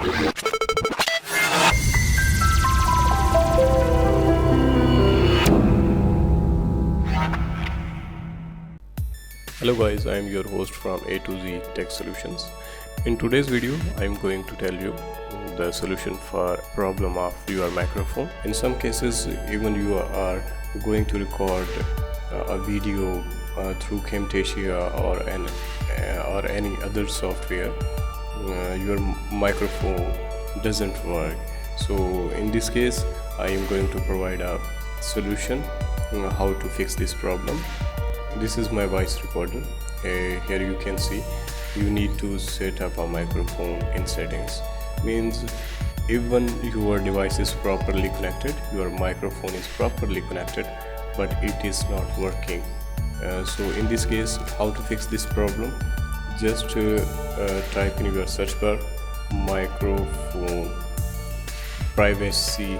Hello guys, I am your host from A to Z Tech Solutions. In today's video, I am going to tell you the solution for problem of your microphone. In some cases, even you are going to record a video through Camtasia or any other software, your microphone doesn't work. So in this case, I am going to provide a solution how to fix this problem. This is my voice recorder. Here you can see you need to set up a microphone in settings. Means even your device is properly connected, your microphone is properly connected, but it is not working. So in this case, how to fix this problem? Just type in your search bar microphone privacy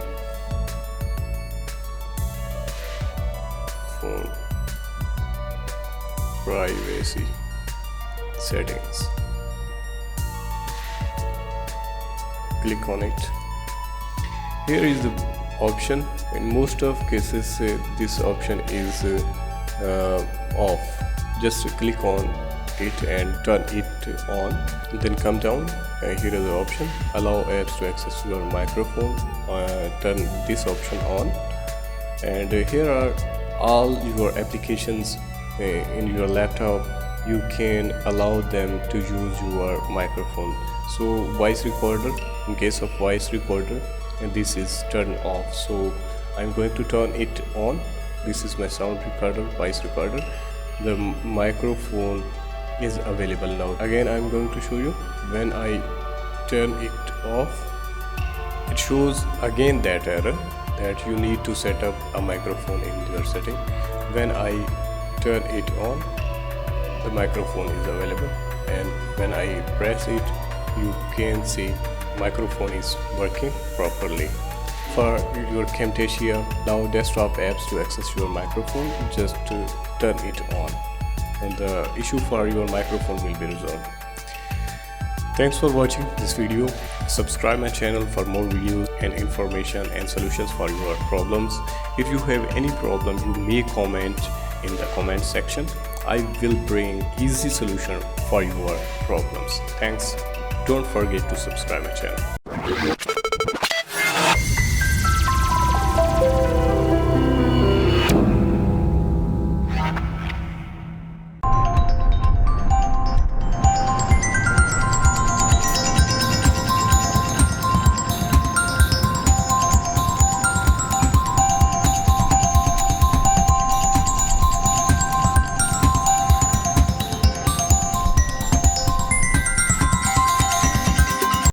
phone privacy settings. Click on it. Here is the option. In most of cases this option is off. Just click on it and turn it on. Then come down. Here is the option, allow apps to access your microphone. Turn this option on, and here are all your applications in your laptop. You can allow them to use your microphone. So voice recorder, in case of voice recorder, and this is turned off, so I'm going to turn it on. This is my sound recorder, voice recorder. The microphone is available now. Again, I'm going to show you. When I turn it off, it shows again that error that you need to set up a microphone in your setting. When I turn it on, the microphone is available, and when I press it, you can see microphone is working properly. For your Camtasia, allow desktop apps to access your microphone. Just to turn it on, and the issue for your microphone will be resolved. Thanks for watching this video. Subscribe my channel for more videos and information and solutions for your problems. If you have any problem, you may comment in the comment section. I will bring easy solution for your problems. Thanks. Don't forget to subscribe my channel.